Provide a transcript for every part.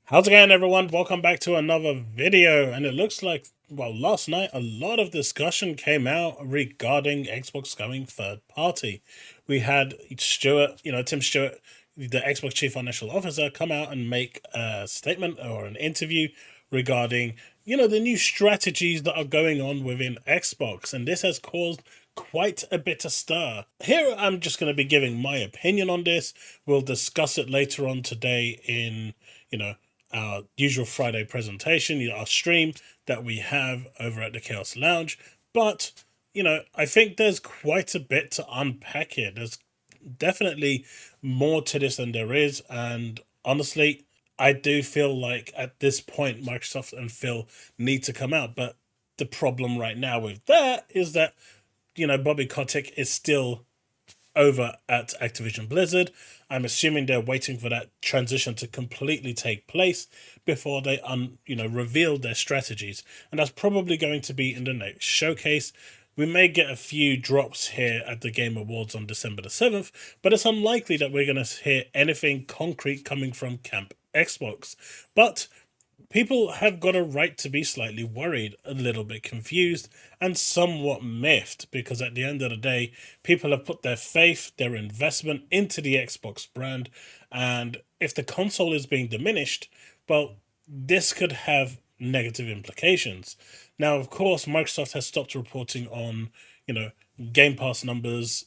How's it going, everyone? Welcome back to another video. And it looks like, well, last night a lot of discussion came out regarding Xbox going third party. We had Stuart, Tim Stewart, the Xbox Chief Financial Officer, come out and make a statement or an interview regarding, the new strategies that are going on within Xbox. And this has caused quite a bit of stir. Here, I'm just going to be giving my opinion on this. We'll discuss it later on today in, our usual Friday presentation, our stream that we have over at the Chaos Lounge. But, I think there's quite a bit to unpack here. There's definitely more to this than there is. And honestly, I do feel like at this point, Microsoft and Phil need to come out. But the problem right now with that is that, Bobby Kotick is still over at Activision Blizzard. I'm assuming they're waiting for that transition to completely take place before they reveal their strategies, and that's probably going to be in the next showcase. We may get a few drops here at the Game Awards on December the 7th, but it's unlikely that we're going to hear anything concrete coming from Camp Xbox. But people have got a right to be slightly worried, a little bit confused, and somewhat miffed, because at the end of the day, people have put their faith, their investment into the Xbox brand, and if the console is being diminished, well, this could have negative implications. Now, of course, Microsoft has stopped reporting on, Game Pass numbers,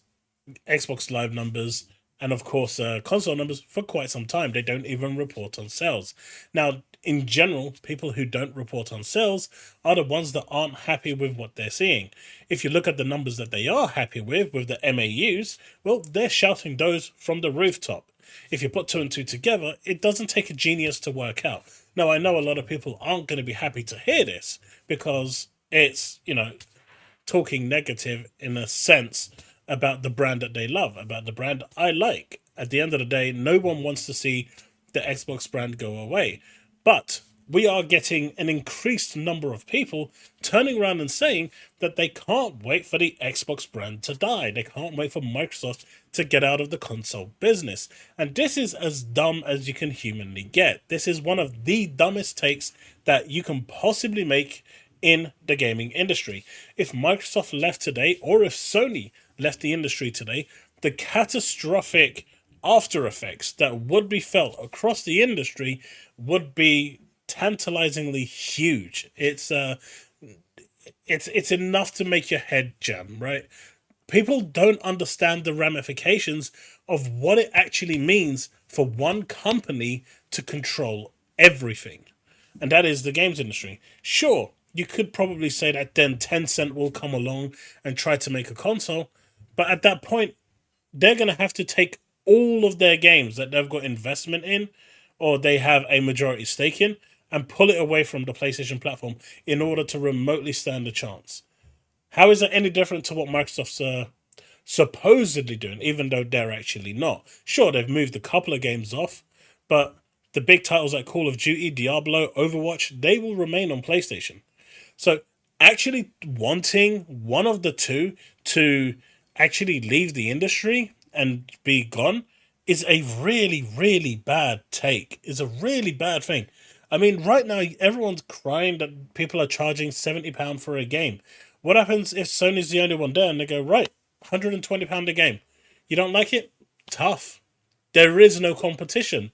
Xbox Live numbers, and of course console numbers for quite some time. They don't even report on sales. Now, in general, people who don't report on sales are the ones that aren't happy with what they're seeing. If you look at the numbers that they are happy with the MAUs, well, they're shouting those from the rooftop. If you put two and two together, it doesn't take a genius to work out. Now, I know a lot of people aren't going to be happy to hear this because it's, talking negative in a sense about the brand that they love, about the brand I like. At the end of the day, no one wants to see the Xbox brand go away. But we are getting an increased number of people turning around and saying that they can't wait for the Xbox brand to die. They can't wait for Microsoft to get out of the console business. And this is as dumb as you can humanly get. This is one of the dumbest takes that you can possibly make in the gaming industry. If Microsoft left today, or if Sony left the industry today, the catastrophic after effects that would be felt across the industry would be tantalizingly huge. It's enough to make your head jam, right? People don't understand the ramifications of what it actually means for one company to control everything, and that is the games industry. Sure, you could probably say that then Tencent will come along and try to make a console, but at that point, they're going to have to take all of their games that they've got investment in, or they have a majority stake in, and pull it away from the PlayStation platform in order to remotely stand a chance. How is that any different to what Microsoft's supposedly doing, even though they're actually not? Sure, they've moved a couple of games off, but the big titles like Call of Duty, Diablo, Overwatch, they will remain on PlayStation. So actually wanting one of the two to actually leave the industry and be gone is a really, really bad take. It's a really bad thing. I mean, right now, everyone's crying that people are charging £70 for a game. What happens if Sony's the only one there and they go, right, £120 a game? You don't like it? Tough. There is no competition.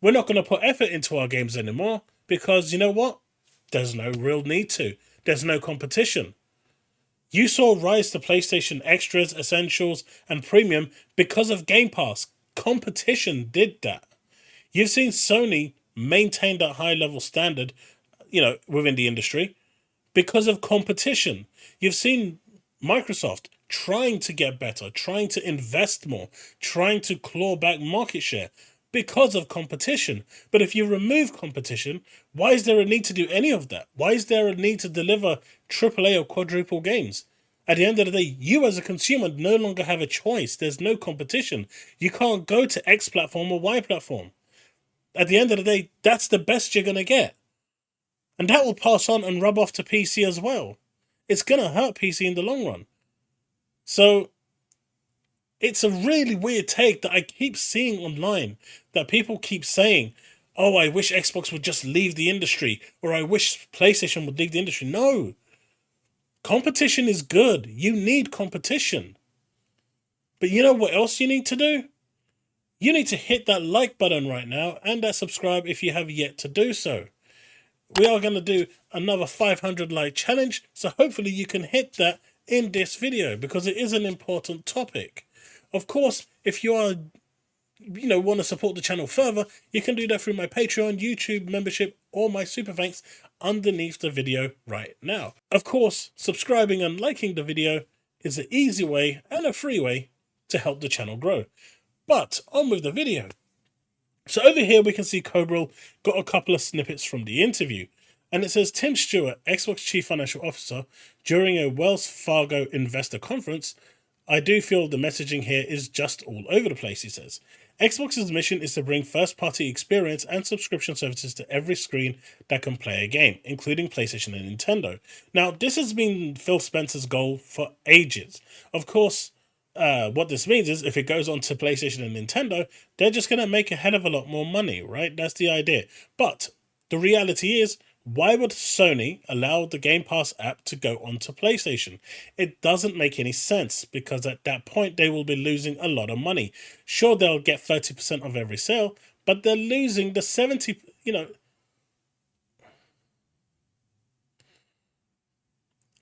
We're not going to put effort into our games anymore because you know what? There's no real need to. There's no competition. You saw rise to PlayStation Extras, Essentials, and Premium because of Game Pass. Competition did that. You've seen Sony maintain that high level standard, within the industry because of competition. You've seen Microsoft trying to get better, trying to invest more, trying to claw back market share because of competition. But if you remove competition, why is there a need to do any of that? Why is there a need to deliver AAA or quadruple games? At the end of the day, you as a consumer no longer have a choice. There's no competition. You can't go to X platform or Y platform. At the end of the day, that's the best you're going to get. And that will pass on and rub off to PC as well. It's going to hurt PC in the long run. So it's a really weird take that I keep seeing online, that people keep saying, oh, I wish Xbox would just leave the industry, or I wish PlayStation would leave the industry. No. Competition is good. You need competition. But you know what else you need to do? You need to hit that like button right now and that subscribe if you have yet to do so. We are going to do another 500 like challenge, so hopefully you can hit that in this video because it is an important topic. Of course, if you are want to support the channel further, you can do that through my Patreon, YouTube membership, or my super thanks underneath the video right now. Of course, subscribing and liking the video is an easy way and a free way to help the channel grow. But on with the video. So over here we can see Cobril got a couple of snippets from the interview. And it says, Tim Stewart, Xbox Chief Financial Officer, during a Wells Fargo investor conference, I do feel the messaging here is just all over the place, he says. Xbox's mission is to bring first-party experience and subscription services to every screen that can play a game, including PlayStation and Nintendo. Now, this has been Phil Spencer's goal for ages. Of course, what this means is if it goes on to PlayStation and Nintendo, they're just going to make a hell of a lot more money, right? That's the idea. But the reality is, why would Sony allow the Game Pass app to go onto PlayStation? It doesn't make any sense because at that point they will be losing a lot of money. Sure, they'll get 30% of every sale, but they're losing the 70,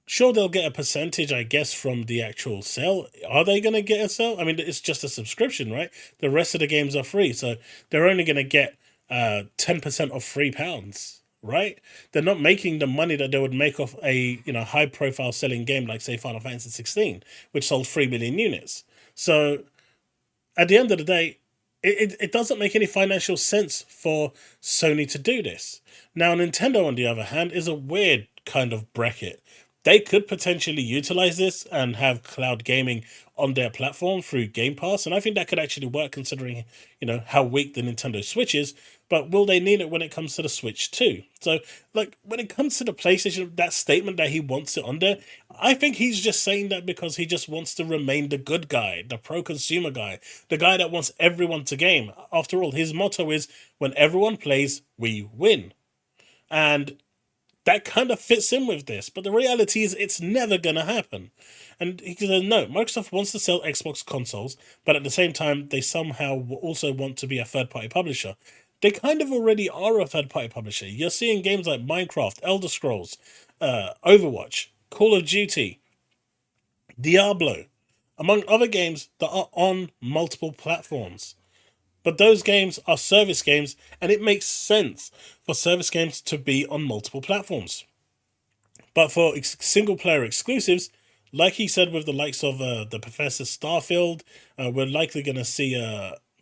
Sure, they'll get a percentage, I guess, from the actual sale. Are they going to get a sale? I mean, it's just a subscription, right? The rest of the games are free, so they're only going to get 10% of £3, right? They're not making the money that they would make off a high-profile selling game like, say, Final Fantasy 16, which sold 3 million units. So, at the end of the day, it doesn't make any financial sense for Sony to do this. Now, Nintendo, on the other hand, is a weird kind of bracket. They could potentially utilize this and have cloud gaming on their platform through Game Pass, and I think that could actually work considering, how weak the Nintendo Switch is. But will they need it when it comes to the Switch too? So, like, when it comes to the PlayStation, that statement that he wants it on there, I think he's just saying that because he just wants to remain the good guy, the pro-consumer guy, the guy that wants everyone to game. After all, his motto is, when everyone plays, we win. And that kind of fits in with this, but the reality is it's never going to happen. And he says, no, Microsoft wants to sell Xbox consoles, but at the same time, they somehow also want to be a third-party publisher. They kind of already are a third-party publisher. You're seeing games like Minecraft, Elder Scrolls, Overwatch, Call of Duty, Diablo, among other games that are on multiple platforms. But those games are service games, and it makes sense for service games to be on multiple platforms. But for single-player exclusives, like he said with the likes of the Professor Starfield, we're likely going to see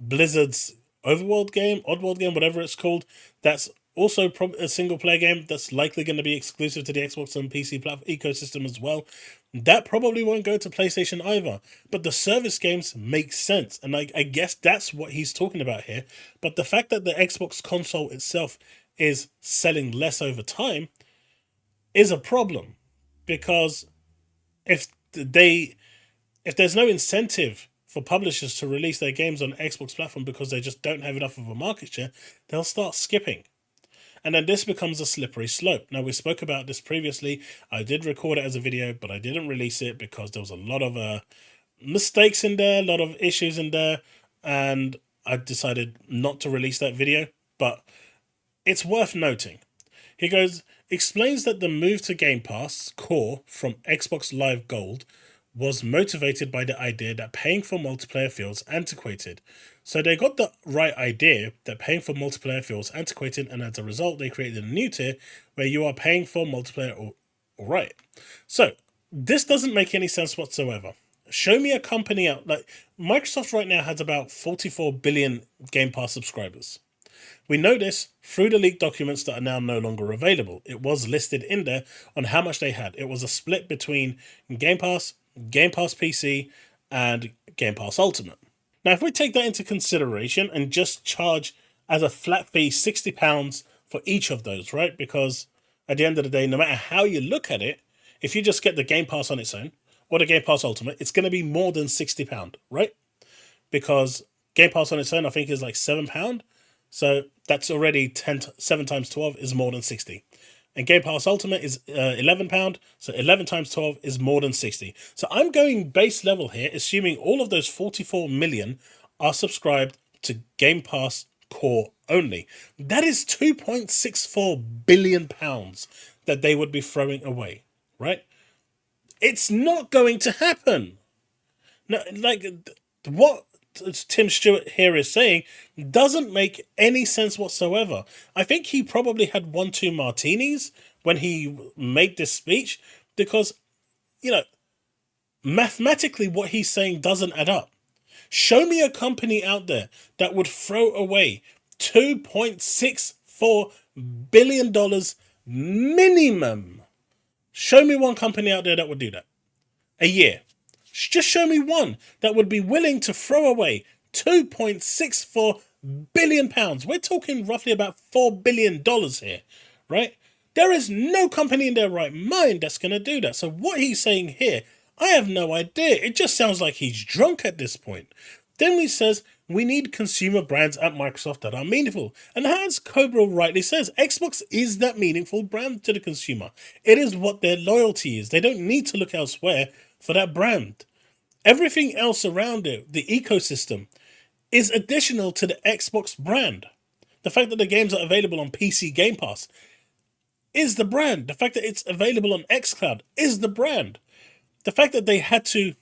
Blizzard's Oddworld game, whatever it's called. That's also a single-player game that's likely going to be exclusive to the Xbox and PC ecosystem as well. That probably won't go to PlayStation either. But the service games make sense. And I guess that's what he's talking about here. But the fact that the Xbox console itself is selling less over time is a problem. Because if there's no incentive for publishers to release their games on Xbox platform because they just don't have enough of a market share, they'll start skipping. And then this becomes a slippery slope. Now, we spoke about this previously. I did record it as a video, but I didn't release it because there was a lot of mistakes in there, a lot of issues in there, and I decided not to release that video. But it's worth noting. He explains that the move to Game Pass Core from Xbox Live Gold was motivated by the idea that paying for multiplayer feels antiquated. So they got the right idea that paying for multiplayer feels antiquated, and as a result, they created a new tier where you are paying for multiplayer all right. So this doesn't make any sense whatsoever. Show me a company out, like Microsoft right now has about 44 billion Game Pass subscribers. We know this through the leaked documents that are now no longer available. It was listed in there on how much they had. It was a split between Game Pass PC, and Game Pass Ultimate. Now, if we take that into consideration and just charge as a flat fee £60 for each of those, right? Because at the end of the day, no matter how you look at it, if you just get the Game Pass on its own or the Game Pass Ultimate, it's going to be more than £60, right? Because Game Pass on its own, I think, is like £7. So That's already 7 times 12 is more than 60. And Game Pass Ultimate is £11, so 11 times 12 is more than 60. So I'm going base level here, assuming all of those 44 million are subscribed to Game Pass Core only. That is £2.64 billion that they would be throwing away, right? It's not going to happen. No, like, what Tim Stewart here is saying doesn't make any sense whatsoever. I think he probably had 1-2 martinis when he made this speech, because, mathematically what he's saying doesn't add up. Show me a company out there that would throw away $2.64 billion minimum. Show me one company out there that would do that a year. Just show me one that would be willing to throw away £2.64 billion. We're talking roughly about $4 billion here, right? There is no company in their right mind that's going to do that. So what he's saying here, I have no idea. It just sounds like he's drunk at this point. Then he says, we need consumer brands at Microsoft that are meaningful. And as Cobra rightly says, Xbox is that meaningful brand to the consumer. It is what their loyalty is. They don't need to look elsewhere for that brand. Everything else around it, the ecosystem, is additional to the Xbox brand. The fact that the games are available on PC Game Pass is the brand. The fact that it's available on xCloud is the brand. The fact that they had to,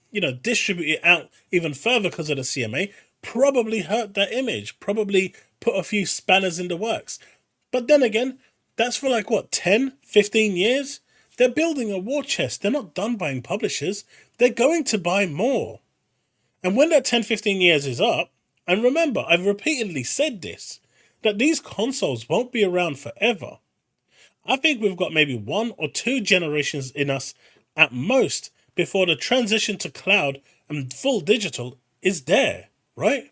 distribute it out even further because of the CMA probably hurt their image, probably put a few spanners in the works. But then again, that's for 10, 15 years? They're building a war chest. They're not done buying publishers. They're going to buy more. And when that 10, 15 years is up, and remember, I've repeatedly said this, that these consoles won't be around forever. I think we've got maybe 1 or 2 generations in us at most before the transition to cloud and full digital is there, right?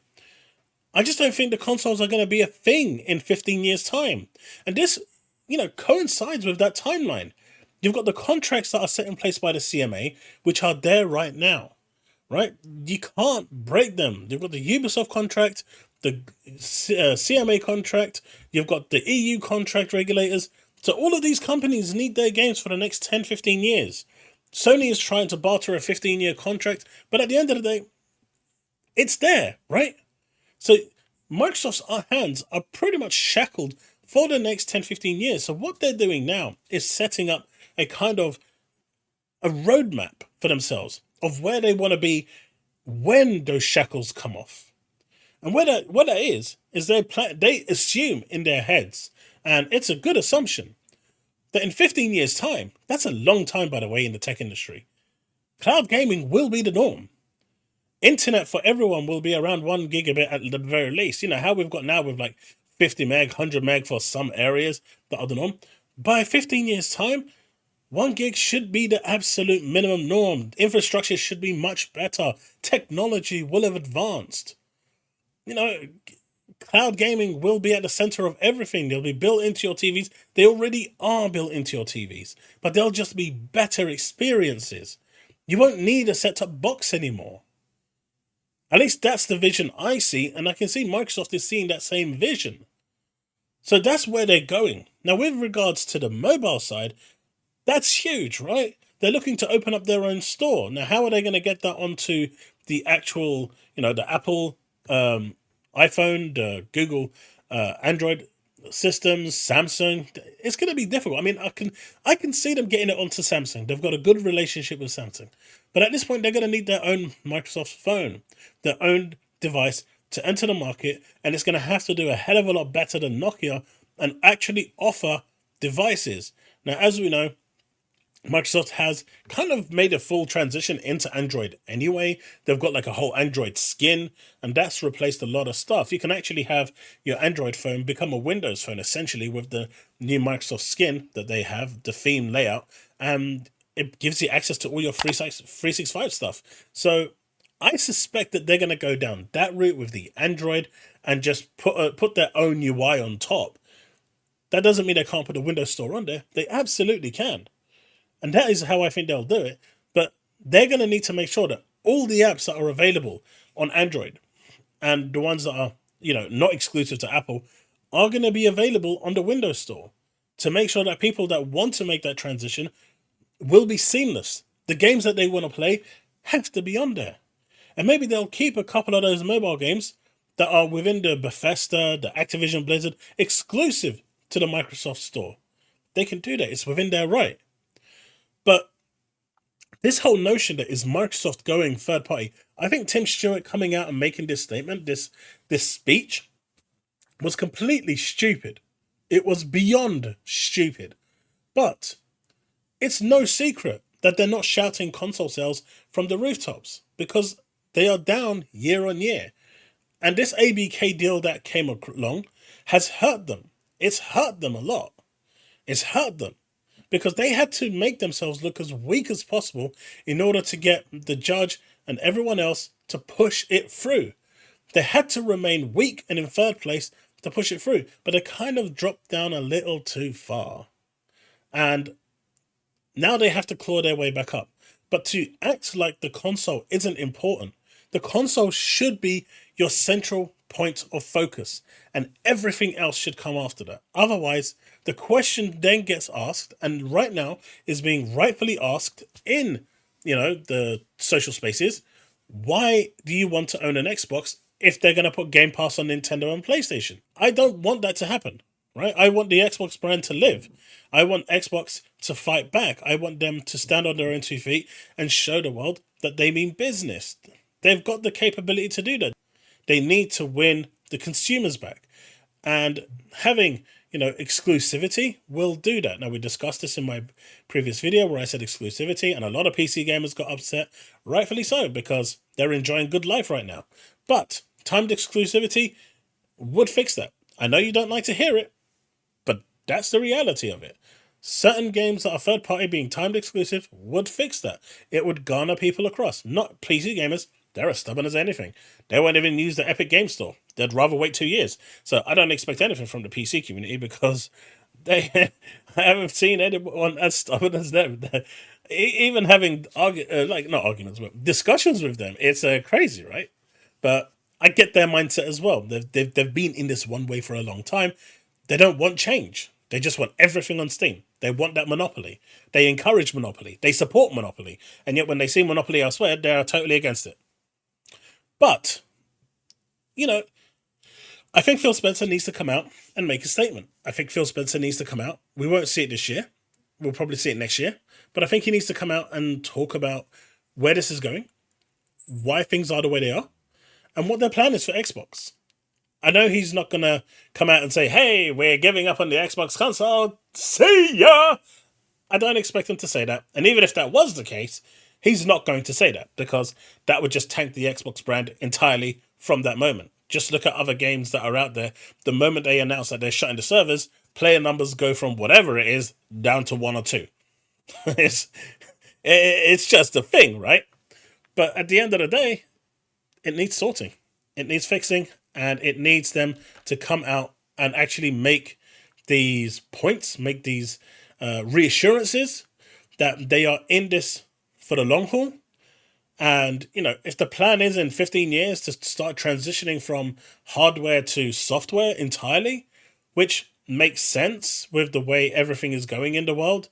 I just don't think the consoles are going to be a thing in 15 years' time. And this, coincides with that timeline. You've got the contracts that are set in place by the CMA, which are there right now, right? You can't break them. You've got the Ubisoft contract, the CMA contract, you've got the EU contract regulators. So all of these companies need their games for the next 10, 15 years. Sony is trying to barter a 15-year contract, but at the end of the day, it's there, right? So Microsoft's hands are pretty much shackled for the next 10, 15 years. So what they're doing now is setting up a kind of a roadmap for themselves of where they want to be when those shackles come off. And what that is they assume in their heads, and it's a good assumption, that in 15 years' time, that's a long time, by the way, in the tech industry, cloud gaming will be the norm. Internet for everyone will be around 1 gigabit at the very least. How we've got now with 50 meg, 100 meg for some areas that are the norm. By 15 years' time, 1 gig should be the absolute minimum norm. Infrastructure should be much better. Technology will have advanced. Cloud gaming will be at the center of everything. They'll be built into your TVs. They already are built into your TVs, but they'll just be better experiences. You won't need a set-top box anymore. At least that's the vision I see, and I can see Microsoft is seeing that same vision. So that's where they're going. Now, with regards to the mobile side, that's huge, right? They're looking to open up their own store. Now, how are they going to get that onto the actual, the Apple iPhone, the Google Android systems, Samsung? It's going to be difficult. I mean, I can see them getting it onto Samsung. They've got a good relationship with Samsung. But at this point, they're going to need their own Microsoft phone, their own device to enter the market. And it's going to have to do a hell of a lot better than Nokia and actually offer devices. Now, as we know, Microsoft has kind of made a full transition into Android anyway. They've got a whole Android skin, and that's replaced a lot of stuff. You can actually have your Android phone become a Windows phone, essentially, with the new Microsoft skin that they have, the theme layout, and it gives you access to all your 365 stuff. So I suspect that they're going to go down that route with the Android and just put their own UI on top. That doesn't mean they can't put a Windows Store on there. They absolutely can. And that is how I think they'll do it. But they're going to need to make sure that all the apps that are available on Android and the ones that are, not exclusive to Apple are going to be available on the Windows Store to make sure that people that want to make that transition will be seamless. The games that they want to play have to be on there. And maybe they'll keep a couple of those mobile games that are within the Bethesda, the Activision Blizzard, exclusive to the Microsoft Store. They can do that. It's within their right. But this whole notion that is Microsoft going third party, I think Tim Stewart coming out and making this statement, this speech, was completely stupid. It was beyond stupid. But it's no secret that they're not shouting console sales from the rooftops, because they are down year on year. And this ABK deal that came along has hurt them. It's hurt them a lot. It's hurt them because they had to make themselves look as weak as possible in order to get the judge and everyone else to push it through. They had to remain weak and in third place to push it through, but they kind of dropped down a little too far. And now they have to claw their way back up. But to act like the console isn't important, the console should be your central point of focus, and everything else should come after that. Otherwise, the question then gets asked, and right now is being rightfully asked in, the social spaces, why do you want to own an Xbox if they're going to put Game Pass on Nintendo and PlayStation? I don't want that to happen, right? I want the Xbox brand to live. I want Xbox to fight back. I want them to stand on their own 2 feet and show the world that they mean business. They've got the capability to do that. They need to win the consumers back. And having, exclusivity will do that. Now, we discussed this in my previous video where I said exclusivity, and a lot of PC gamers got upset, rightfully so, because they're enjoying good life right now. But timed exclusivity would fix that. I know you don't like to hear it, but that's the reality of it. Certain games that are third party being timed exclusive would fix that. It would garner people across. Not PC gamers. They're as stubborn as anything. They won't even use the Epic Game Store. They'd rather wait 2 years. So I don't expect anything from the PC community because I haven't seen anyone as stubborn as them. Even having not arguments, but discussions with them, it's crazy, right? But I get their mindset as well. They've been in this one way for a long time. They don't want change. They just want everything on Steam. They want that monopoly. They encourage monopoly. They support monopoly. And yet when they see monopoly elsewhere, they are totally against it. But, I think Phil Spencer needs to come out and make a statement. I think Phil Spencer needs to come out. We won't see it this year. We'll probably see it next year. But I think he needs to come out and talk about where this is going, why things are the way they are, and what their plan is for Xbox. I know he's not going to come out and say, hey, we're giving up on the Xbox console. See ya! I don't expect him to say that. And even if that was the case, he's not going to say that because that would just tank the Xbox brand entirely from that moment. Just look at other games that are out there. The moment they announce that they're shutting the servers, player numbers go from whatever it is down to 1 or 2. It's just a thing, right? But at the end of the day, it needs sorting. It needs fixing, and it needs them to come out and actually make these points, make these reassurances that they are in this for the long haul. And, if the plan is in 15 years to start transitioning from hardware to software entirely, which makes sense with the way everything is going in the world,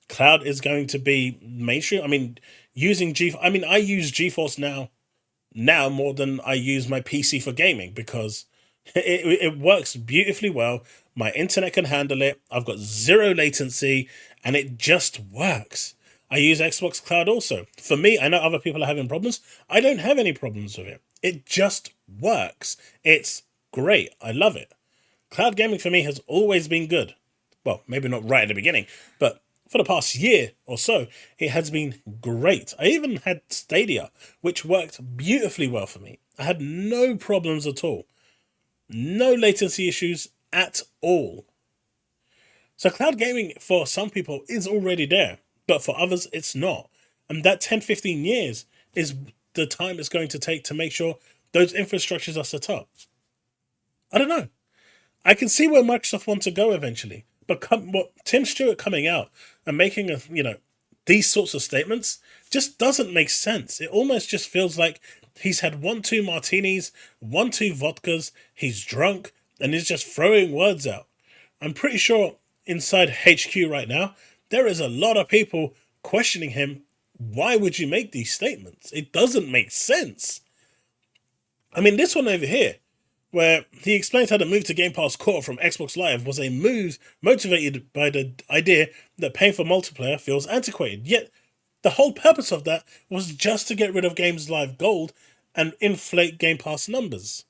cloud is going to be mainstream. I mean, I use GeForce now more than I use my PC for gaming because it works beautifully well. My internet can handle it. I've got zero latency and it just works. I use Xbox Cloud also. For me, I know other people are having problems. I don't have any problems with it. It just works. It's great. I love it. Cloud gaming for me has always been good. Well, maybe not right at the beginning, but for the past year or so, it has been great. I even had Stadia, which worked beautifully well for me. I had no problems at all. No latency issues at all. So cloud gaming for some people is already there, but for others it's not. And that 10-15 years is the time it's going to take to make sure those infrastructures are set up. I don't know. I can see where Microsoft wants to go eventually. But what Tim Stewart coming out and making these sorts of statements just doesn't make sense. It almost just feels like he's had 1-2 martinis, 1-2 vodkas, he's drunk, and is just throwing words out. I'm pretty sure inside HQ right now, there is a lot of people questioning him. Why would you make these statements? It doesn't make sense. I mean, this one over here, where he explains how the move to Game Pass Core from Xbox Live was a move motivated by the idea that paying for multiplayer feels antiquated. Yet, the whole purpose of that was just to get rid of Games Live Gold and inflate Game Pass numbers.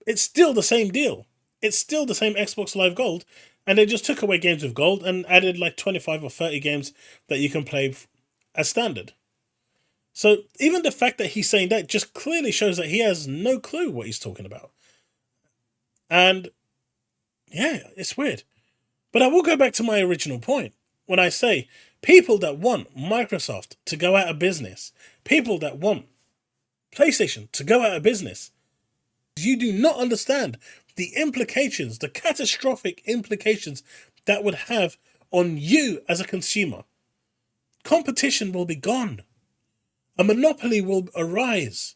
It's still the same deal. It's still the same Xbox Live Gold, and they just took away games with gold and added like 25 or 30 games that you can play as standard. So even the fact that he's saying that just clearly shows that he has no clue what he's talking about. And yeah, it's weird. But I will go back to my original point when I say people that want Microsoft to go out of business, people that want PlayStation to go out of business, you do not understand the implications, the catastrophic implications that would have on you as a consumer. Competition will be gone. A monopoly will arise.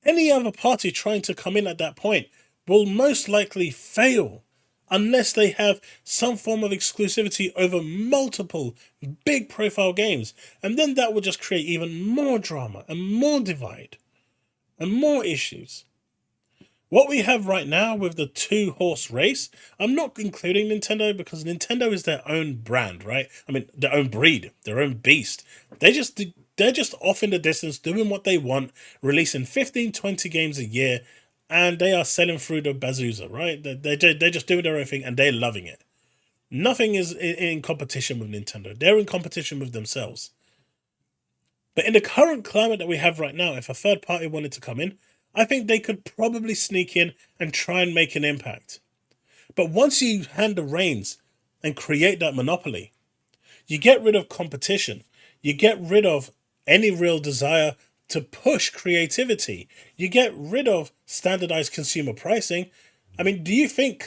Any other party trying to come in at that point will most likely fail unless they have some form of exclusivity over multiple big profile games. And then that will just create even more drama and more divide and more issues. What we have right now with the two-horse race, I'm not including Nintendo because Nintendo is their own brand, right? I mean, their own breed, their own beast. They're just off in the distance doing what they want, releasing 15, 20 games a year, and they are selling through the bazooka, right? They're just doing their own thing, and they're loving it. Nothing is in competition with Nintendo. They're in competition with themselves. But in the current climate that we have right now, if a third party wanted to come in, I think they could probably sneak in and try and make an impact. But once you hand the reins and create that monopoly, you get rid of competition. You get rid of any real desire to push creativity. You get rid of standardized consumer pricing. I mean, do you think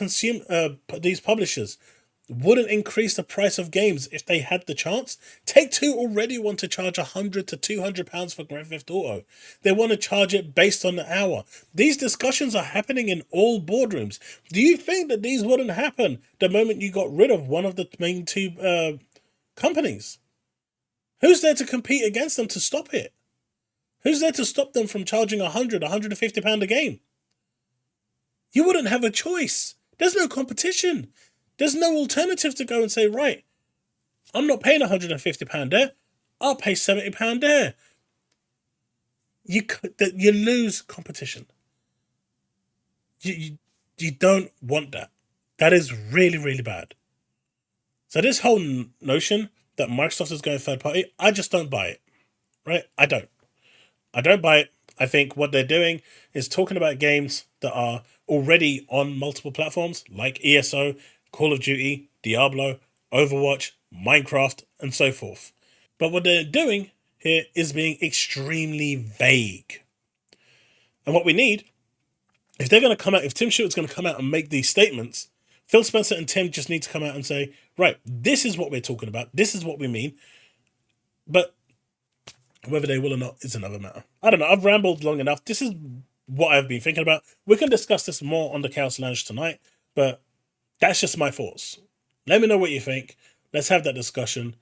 these publishers wouldn't increase the price of games if they had the chance? Take-Two already want to charge £100 to £200 for Grand Theft Auto. They want to charge it based on the hour. These discussions are happening in all boardrooms. Do you think that these wouldn't happen the moment you got rid of one of the main two companies? Who's there to compete against them to stop it? Who's there to stop them from charging £100, £150 a game? You wouldn't have a choice. There's no competition. There's no alternative to go and say, right, I'm not paying £150 there. I'll pay £70 there. You lose competition. You don't want that. That is really, really bad. So this whole notion that Microsoft is going third party, I just don't buy it. Right? I don't buy it. I think what they're doing is talking about games that are already on multiple platforms like ESO, Call of Duty, Diablo, Overwatch, Minecraft, and so forth. But what they're doing here is being extremely vague. And what we need, if they're going to come out, if Tim Schafer's going to come out and make these statements, Phil Spencer and Tim just need to come out and say, right, this is what we're talking about. This is what we mean. But whether they will or not is another matter. I don't know. I've rambled long enough. This is what I've been thinking about. We can discuss this more on the Chaos Lounge tonight, but that's just my thoughts. Let me know what you think. Let's have that discussion.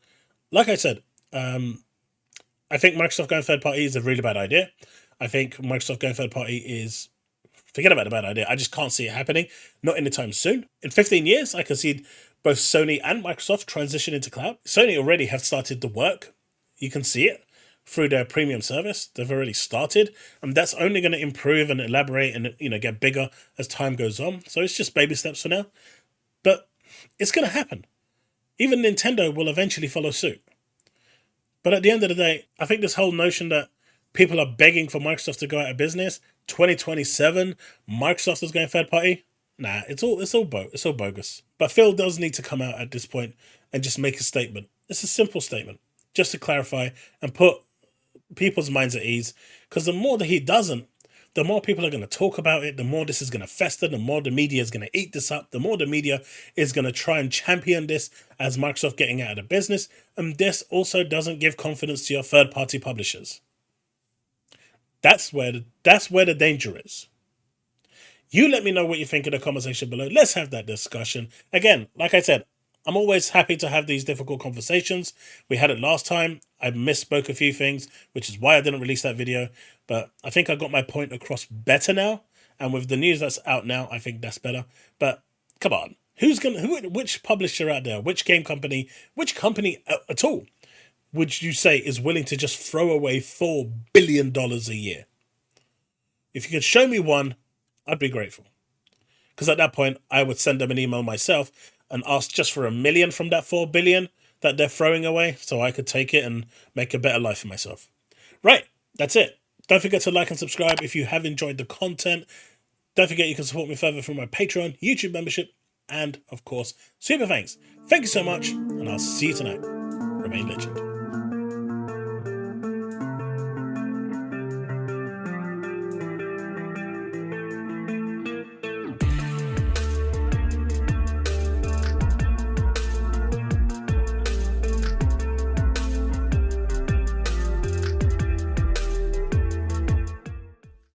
Like I said, I think Microsoft going third party is a really bad idea. I think Microsoft going third party is, forget about a bad idea. I just can't see it happening. Not anytime soon. In 15 years, I can see both Sony and Microsoft transition into cloud. Sony already have started the work. You can see it through their premium service. They've already started, and that's only going to improve and elaborate and get bigger as time goes on. So it's just baby steps for now, but it's going to happen. Even Nintendo will eventually follow suit. But at the end of the day, I think this whole notion that people are begging for Microsoft to go out of business, 2027, Microsoft is going third party. Nah, it's all bogus. But Phil does need to come out at this point and just make a statement. It's a simple statement, just to clarify and put people's minds at ease. Because the more that he doesn't, the more people are going to talk about it, the more this is going to fester, the more the media is going to eat this up, the more the media is going to try and champion this as Microsoft getting out of business. And this also doesn't give confidence to your third-party publishers. That's where the danger is. You let me know what you think in the comment section below. Let's have that discussion. Again, like I said, I'm always happy to have these difficult conversations. We had it last time. I misspoke a few things, which is why I didn't release that video. But I think I got my point across better now. And with the news that's out now, I think that's better. But come on. Which publisher out there, which game company, which company at all would you say is willing to just throw away $4 billion a year? If you could show me one, I'd be grateful. Because at that point, I would send them an email myself and ask just for $1 million from that $4 billion that they're throwing away, so I could take it and make a better life for myself. Right, that's it. Don't forget to like and subscribe if you have enjoyed the content. Don't forget you can support me further through my Patreon, YouTube membership, and, of course, super thanks. Thank you so much, and I'll see you tonight. Remain legend.